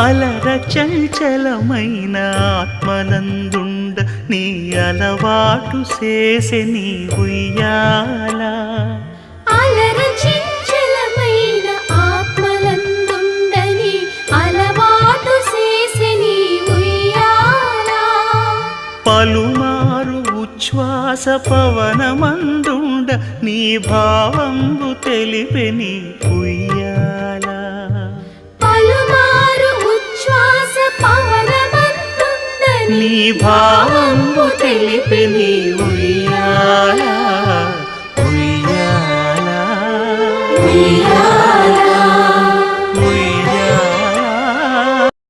అలర చంచలమైన ఆత్మనందుండ నీ అలవాటు చేసే నీ ఉయ్యాల. అలర చంచలమైన ఆత్మనందుండ నీ అలవాటు చేసే నీ ఉయ్యాల. పలుమారు ఉచ్ఛ్వాస పవనమందుండ నీ భావంబు తెలిపే నీ ఉయ్యాల. పలుమారు ఉచ్ఛ్వాస పవనమందుండ నీ భావంబు తెలిపే నీ ఉయ్యాల.